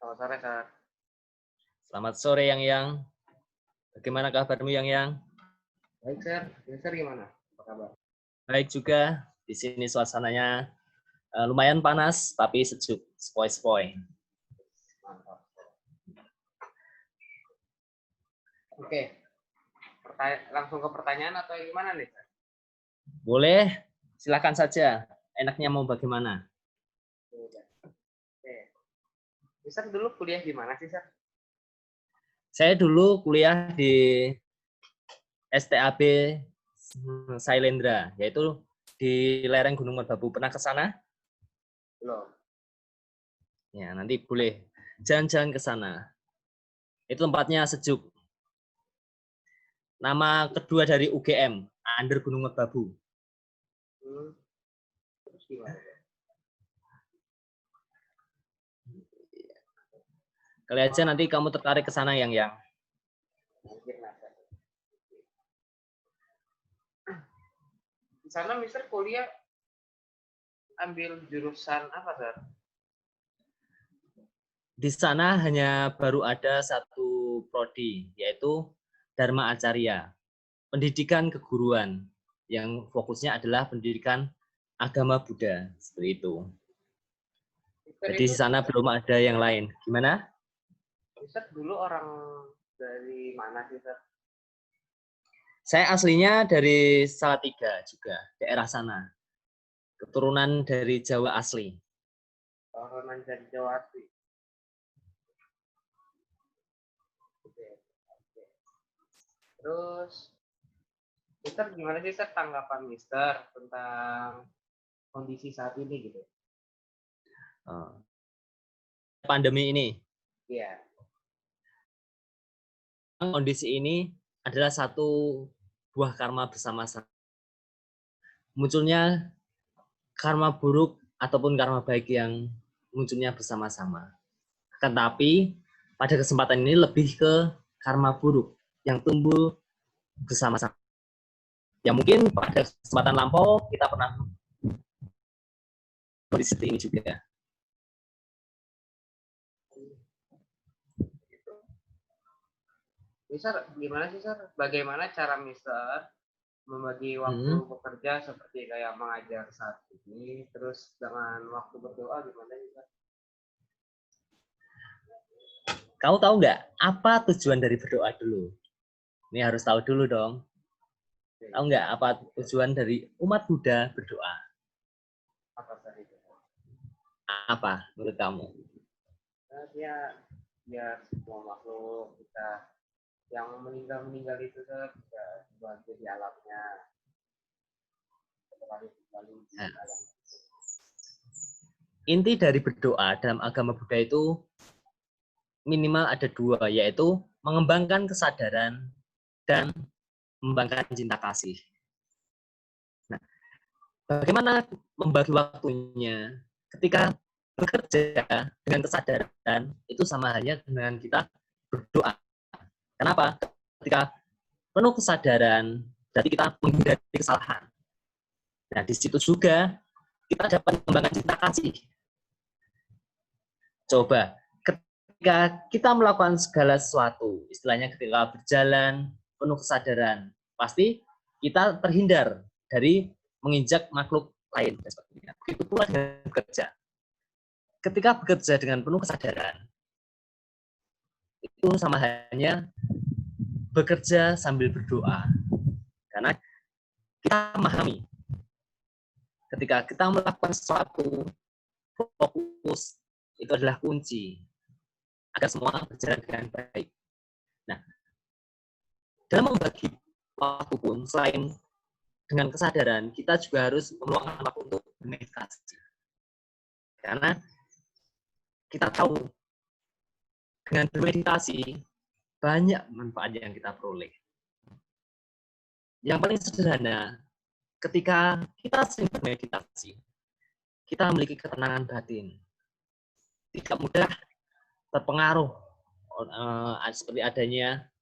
Selamat sore, Sar. Selamat sore, Yang. Bagaimana kabarmu, Yang? Baik, Sar. Ini Sar gimana? Apa kabar? Baik juga. Di sini suasananya lumayan panas, tapi sejuk. Sepoi-sepoi. Mantap. Oke. Langsung ke pertanyaan atau gimana nih, Sar? Boleh, silakan saja. Enaknya mau bagaimana? Oke. Sar dulu kuliah di mana sih, Sar? Saya dulu kuliah di STAB Sailendra, yaitu di lereng Gunung Merbabu. Pernah ke sana? Belum. Ya, nanti boleh jalan-jalan ke sana. Itu tempatnya sejuk. Nama kedua dari UGM, Under Gunung Merbabu. Terus gimana? Kali aja nanti kamu tertarik ke sana, Yang. Mungkin lah, Sar. Di sana Mister kuliah ambil jurusan apa, Sar? Di sana hanya baru ada satu prodi, yaitu Dharma Acarya, pendidikan keguruan, yang fokusnya adalah pendidikan agama Buddha, seperti itu. Mister Jadi itu di sana belum ada yang lain. Gimana? Mister dulu orang dari mana sih, Sar? Saya aslinya dari Salatiga juga, daerah sana. Keturunan dari Jawa asli. Orang dari Jawa asli. Oke. Terus Mister gimana sih, Sar, tanggapan Mister tentang kondisi saat ini gitu? Pandemi ini, Iya. kondisi ini adalah satu buah karma bersama-sama. Munculnya karma buruk ataupun karma baik yang munculnya bersama-sama. Tetapi pada kesempatan ini lebih ke karma buruk yang tumbuh bersama-sama. Ya mungkin pada kesempatan lampau kita pernah kondisi ini juga. Mister, gimana sih, Sar? Bagaimana cara Mister membagi waktu bekerja seperti kayak mengajar saat ini, terus dengan waktu berdoa gimana sih, Sar? Kamu tahu nggak apa tujuan dari berdoa dulu? Ini harus tahu dulu dong. Tahu nggak apa tujuan dari umat Buddha berdoa? Apa tadi itu? Apa menurut kamu? Nah, biar semua makhluk kita yang meninggal itu, Sar, bisa bahagia di alamnya. Nah, inti dari berdoa dalam agama Buddha itu minimal ada dua, yaitu mengembangkan kesadaran dan mengembangkan cinta kasih. Nah, bagaimana membagi waktunya? Ketika bekerja dengan kesadaran, itu sama halnya dengan kita berdoa. Kenapa? Ketika penuh kesadaran, berarti kita menghindari kesalahan. Nah, di situ juga kita dapat mengembangkan cinta kasih. Coba, ketika kita melakukan segala sesuatu, istilahnya ketika berjalan penuh kesadaran, pasti kita terhindar dari menginjak makhluk lain. Begitu pula dengan bekerja. Ketika bekerja dengan penuh kesadaran, itu sama halnya bekerja sambil berdoa. Karena kita memahami, ketika kita melakukan sesuatu, fokus itu adalah kunci agar semua berjalan dengan baik. Nah, dalam membagi waktu pun, selain dengan kesadaran, kita juga harus meluangkan waktu untuk bermeditasi. Karena kita tahu, dengan bermeditasi, banyak manfaat yang kita peroleh. Yang paling sederhana, ketika kita sering bermeditasi, kita memiliki ketenangan batin. Tidak mudah terpengaruh seperti adanya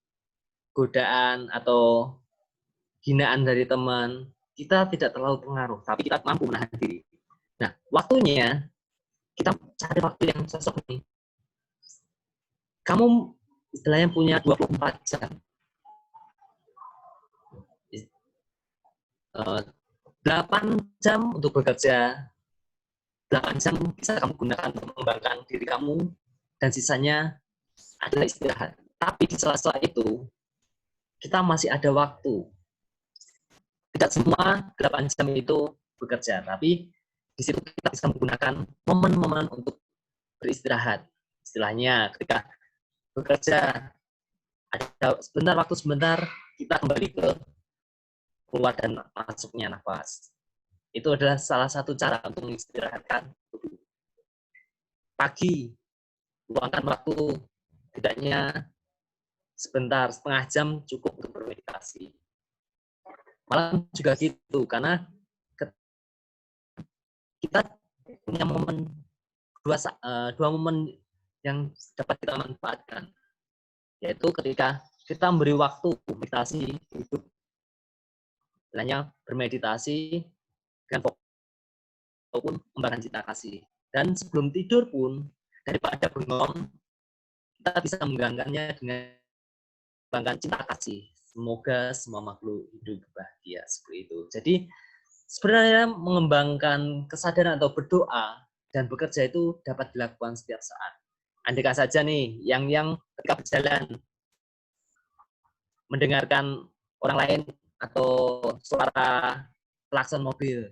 godaan atau hinaan dari teman. Kita tidak terlalu pengaruh, tapi kita mampu menahan diri. Nah, waktunya kita cari waktu yang cocok nih. kamu istilahnya punya 24 jam. 8 jam untuk bekerja, 8 jam bisa kamu gunakan untuk mengembangkan diri kamu, dan sisanya adalah istirahat. Tapi di sela-sela itu, kita masih ada waktu. Tidak semua 8 jam itu bekerja, tapi di situ kita bisa menggunakan momen-momen untuk beristirahat. Istilahnya ketika bekerja, ada sebentar waktu sebentar, kita kembali ke keluar dan masuknya nafas. Itu adalah salah satu cara untuk mengistirahatkan tubuh. Pagi, luangkan waktu, tidaknya sebentar, setengah jam cukup untuk bermeditasi. Malam juga gitu, karena kita punya momen, dua momen yang dapat kita manfaatkan, yaitu ketika kita memberi waktu meditasi hidup, istilahnya bermeditasi dengan ataupun pengembangan cinta kasih. Dan sebelum tidur pun, daripada bengong, kita bisa menggantungkannya dengan mengembangkan cinta kasih. Semoga semua makhluk hidup bahagia, seperti itu. Jadi sebenarnya mengembangkan kesadaran atau berdoa dan bekerja itu dapat dilakukan setiap saat. Andaikan saja nih, yang ketika berjalan mendengarkan orang lain atau suara klakson mobil,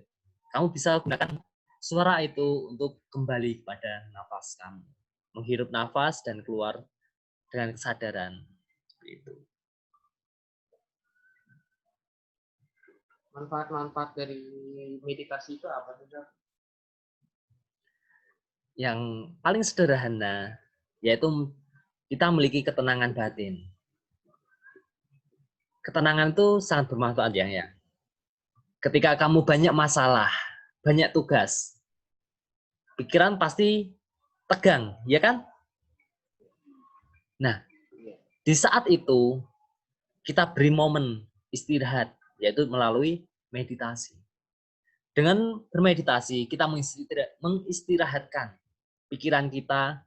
kamu bisa gunakan suara itu untuk kembali pada nafas kamu, menghirup nafas dan keluar dengan kesadaran. Seperti itu. Manfaat-manfaat dari meditasi itu apa sih, Dok? Yang paling sederhana yaitu kita memiliki ketenangan batin. Ketenangan itu sangat bermanfaat ya. Ketika kamu banyak masalah, banyak tugas, pikiran pasti tegang, ya kan? Nah, di saat itu kita beri momen istirahat, yaitu melalui meditasi. Dengan bermeditasi, kita mengistirahatkan pikiran kita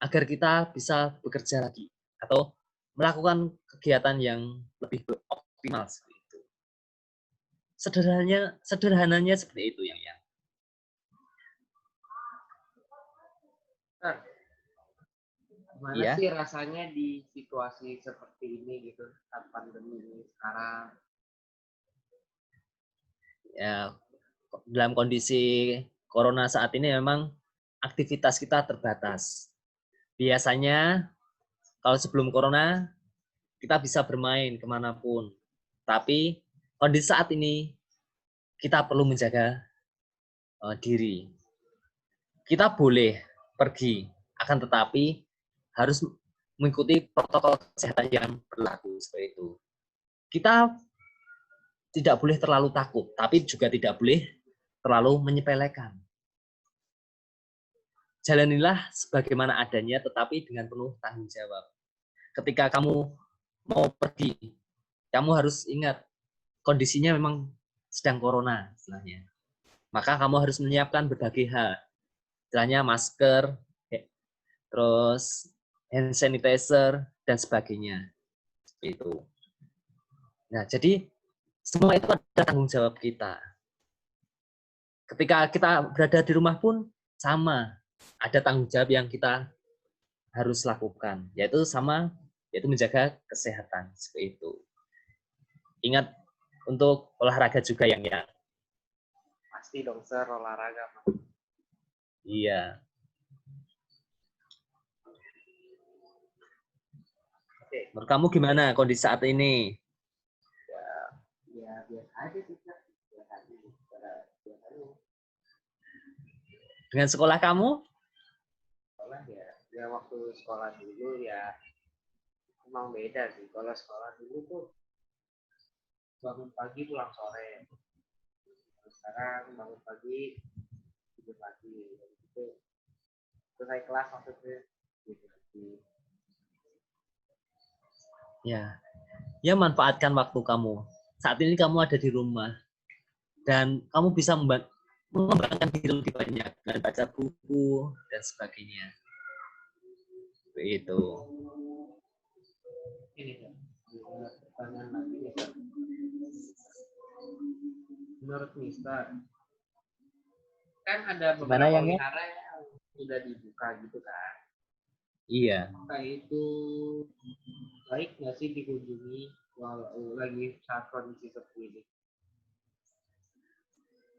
agar kita bisa bekerja lagi atau melakukan kegiatan yang lebih optimal seperti itu. Sederhananya seperti itu yang. Nah, gimana Iya. sih rasanya di situasi seperti ini gitu, saat pandemi ini sekarang? Ya, dalam kondisi corona saat ini memang aktivitas kita terbatas. Biasanya kalau sebelum corona kita bisa bermain kemanapun. Tapi kondisi saat ini kita perlu menjaga diri. Kita boleh pergi, akan tetapi harus mengikuti protokol kesehatan yang berlaku seperti itu. Kita tidak boleh terlalu takut, tapi juga tidak boleh terlalu menyepelekan. Jalanilah sebagaimana adanya, tetapi dengan penuh tanggung jawab. Ketika kamu mau pergi, kamu harus ingat kondisinya memang sedang corona, istilahnya. Maka kamu harus menyiapkan berbagai hal, istilahnya masker, terus hand sanitizer, dan sebagainya. Itu. Nah, jadi semua itu ada tanggung jawab kita. Ketika kita berada di rumah pun sama, ada tanggung jawab yang kita harus lakukan, yaitu menjaga kesehatan seperti itu. Ingat untuk olahraga juga yang. Pasti dong, Sir, olahraga. Iya. Oke. Menurut kamu gimana kondisi saat ini? Ya biasa aja sih, Sir. Dengan sekolah kamu? Sekolah ya waktu sekolah dulu ya emang beda sih. Kalau sekolah dulu tuh bangun pagi pulang sore. Sekarang bangun pagi tidur pagi. Itu selesai kelas maksudnya tidur lagi. Ya manfaatkan waktu kamu. Saat ini kamu ada di rumah dan kamu bisa mengembangkan diri lebih banyak dengan baca buku dan sebagainya. Itu. Ini kan pertanyaan lagi nih kan. Menurut Mister, kan ada Gimana beberapa yang ya? wihara yang sudah dibuka gitu kan. Iya. Apakah itu baik nggak sih dikunjungi walau lagi saat kondisi seperti ini?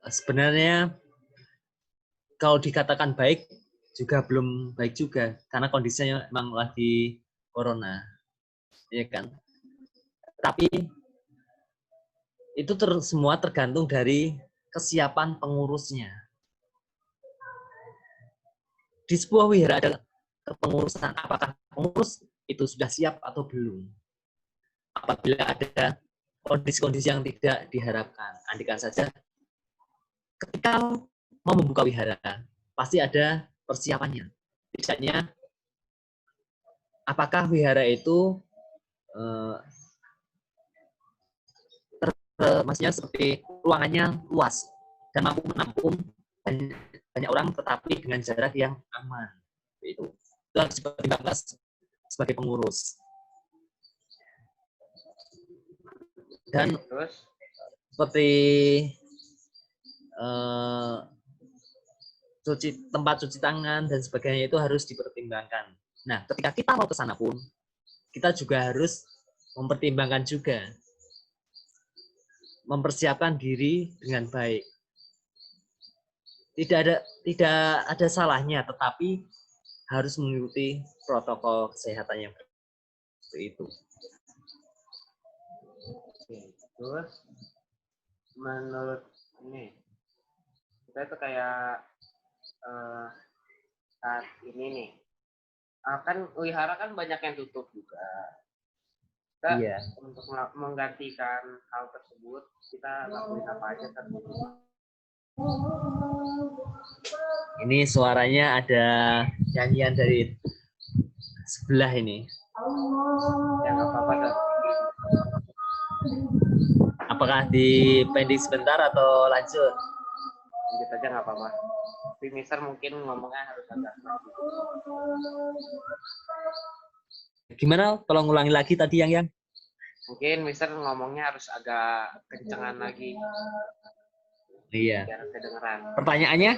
Sebenarnya kalau dikatakan baik juga belum baik juga karena kondisinya memang lagi corona, ya kan. Tapi itu semua tergantung dari kesiapan pengurusnya. Di sebuah wihara ada kepengurusan, apakah pengurus itu sudah siap atau belum. Apabila ada kondisi-kondisi yang tidak diharapkan, andikan saja ketika mau membuka wihara pasti ada persiapannya. Misalnya apakah wihara itu maksudnya seperti ruangannya luas dan mampu menampung banyak orang tetapi dengan jarak yang aman. Itu harus dipertimbangkan sebagai pengurus. Dan Terus seperti tempat cuci tangan dan sebagainya itu harus dipertimbangkan. Nah, ketika kita mau ke sana pun kita juga harus mempertimbangkan juga, mempersiapkan diri dengan baik. Tidak ada salahnya, tetapi harus mengikuti protokol kesehatan yang seperti itu. Oke, terus menurut ini kita itu kayak saat ini nih, kan wihara kan banyak yang tutup juga. Kita Iya. untuk menggantikan hal tersebut kita lakuin apa aja kan? Ini suaranya ada nyanyian dari sebelah ini. Ya nggak apa-apa dong. Apakah dipending sebentar atau lanjut? Lanjut aja nggak apa-apa. Tapi Mister mungkin ngomongnya harus agak maju. Gimana? Tolong ulangi lagi tadi yang. Mungkin Mister ngomongnya harus agak kencengan lagi. Iya. Biar kedengeran. Pertanyaannya?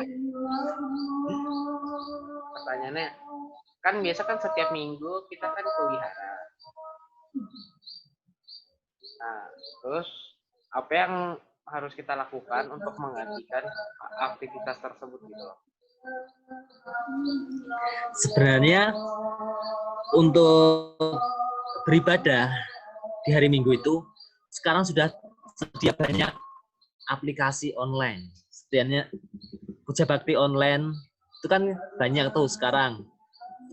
Pertanyaannya, kan biasa kan setiap minggu kita kan ke wihara. Nah, terus apa yang harus kita lakukan untuk menggantikan aktivitas tersebut gitu? Sebenarnya untuk beribadah di hari Minggu itu sekarang sudah sedia banyak aplikasi online. Setidaknya Puja Bakti online itu kan banyak tuh sekarang.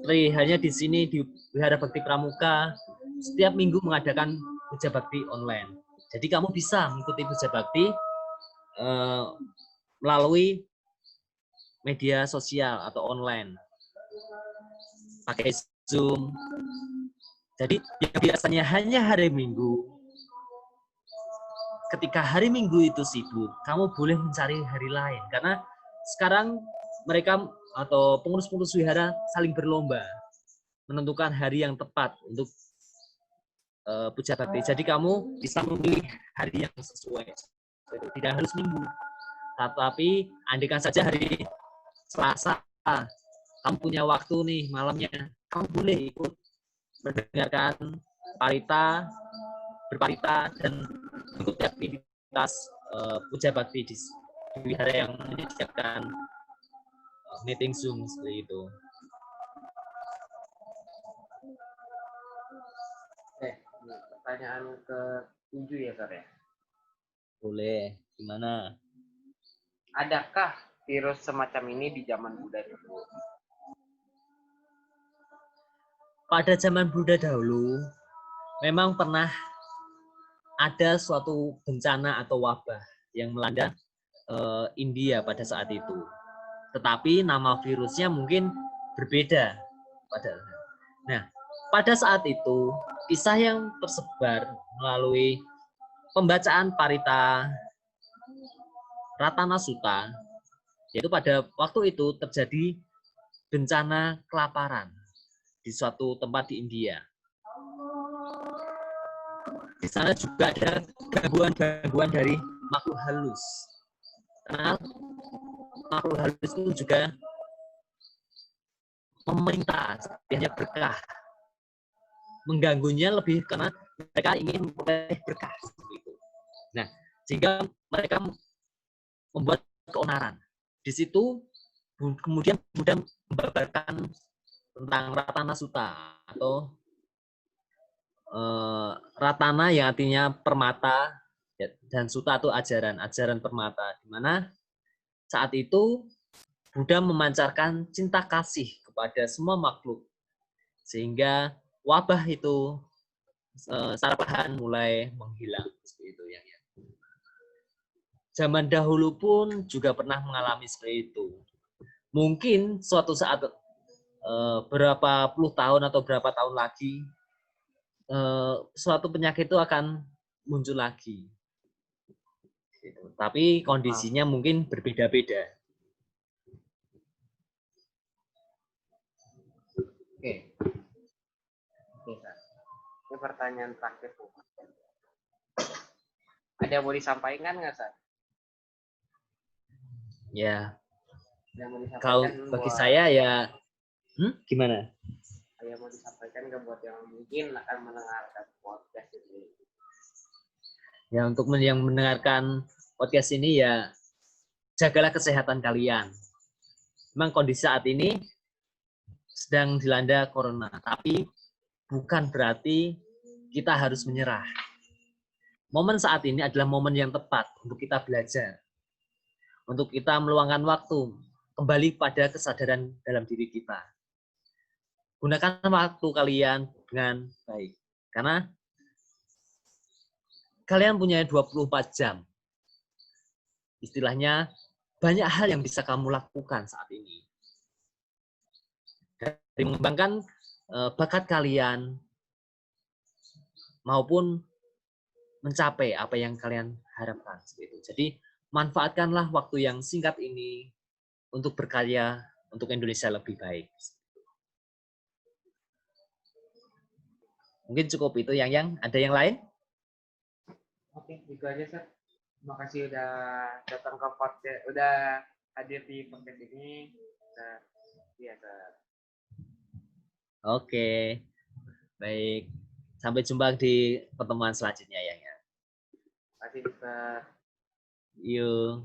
Seperti hanya di sini di Wihara Bakti Pramuka setiap minggu mengadakan Puja Bakti online. Jadi kamu bisa mengikuti Puja Bakti melalui media sosial atau online, pakai Zoom. Jadi yang biasanya hanya hari Minggu, ketika hari Minggu itu sibuk, kamu boleh mencari hari lain. Karena sekarang mereka atau pengurus-pengurus wihara saling berlomba menentukan hari yang tepat untuk Puja Bakti. Jadi kamu bisa memilih hari yang sesuai. Tidak harus Minggu. Tetapi andikan saja hari Selasa, kamu punya waktu nih malamnya, kamu boleh ikut mendengarkan parita, berparita, dan mengikuti aktivitas Puja Bakti di wihara yang menyediakan meeting Zoom seperti itu. Pertanyaan ke-7 ya, Sar ya? Boleh. Gimana? Adakah virus semacam ini di zaman Buddha dulu? Pada zaman Buddha dahulu, memang pernah ada suatu bencana atau wabah yang melanda India pada saat itu. Tetapi nama virusnya mungkin berbeda. Nah, pada saat itu, kisah yang tersebar melalui pembacaan Parita Ratana Sutta, yaitu pada waktu itu terjadi bencana kelaparan. di suatu tempat di India. Di sana juga ada gangguan-gangguan dari makhluk halus. Karena makhluk halus itu juga meminta hanya berkah. Mengganggunya lebih karena mereka ingin memperoleh berkah. Nah, sehingga mereka membuat keonaran. Di situ kemudian mudah membabarkan tentang Ratana Sutta atau Ratana yang artinya permata dan Sutta itu ajaran permata, di mana saat itu Buddha memancarkan cinta kasih kepada semua makhluk sehingga wabah itu secara perlahan mulai menghilang seperti itu ya. Zaman dahulu pun juga pernah mengalami seperti itu. Mungkin suatu saat berapa puluh tahun atau berapa tahun lagi suatu penyakit itu akan muncul lagi. Tapi kondisinya mungkin berbeda-beda. Oke. Ini pertanyaan terakhir. Ada yang mau disampaikan nggak, Sar? Ya, Ada yang mau disampaikan kalau bagi saya ya, gimana? Ada yang mau disampaikan nggak buat yang mungkin akan mendengarkan podcast ini? Ya, untuk yang mendengarkan podcast ini ya, jagalah kesehatan kalian. Memang kondisi saat ini sedang dilanda corona, tapi bukan berarti kita harus menyerah. Momen saat ini adalah momen yang tepat untuk kita belajar, untuk kita meluangkan waktu kembali pada kesadaran dalam diri kita. Gunakan waktu kalian dengan baik, karena kalian punya 24 jam. Istilahnya, banyak hal yang bisa kamu lakukan saat ini. Dari mengembangkan bakat kalian, maupun mencapai apa yang kalian harapkan. Jadi, manfaatkanlah waktu yang singkat ini untuk berkarya untuk Indonesia lebih baik. Mungkin cukup itu yang ada yang lain? Oke, itu aja, Sar. Terima kasih udah datang ke podcast, udah hadir di podcast ini. Iya, Sar. Oke, baik. Sampai jumpa di pertemuan selanjutnya ya. Terima kasih, Sar. Yuk.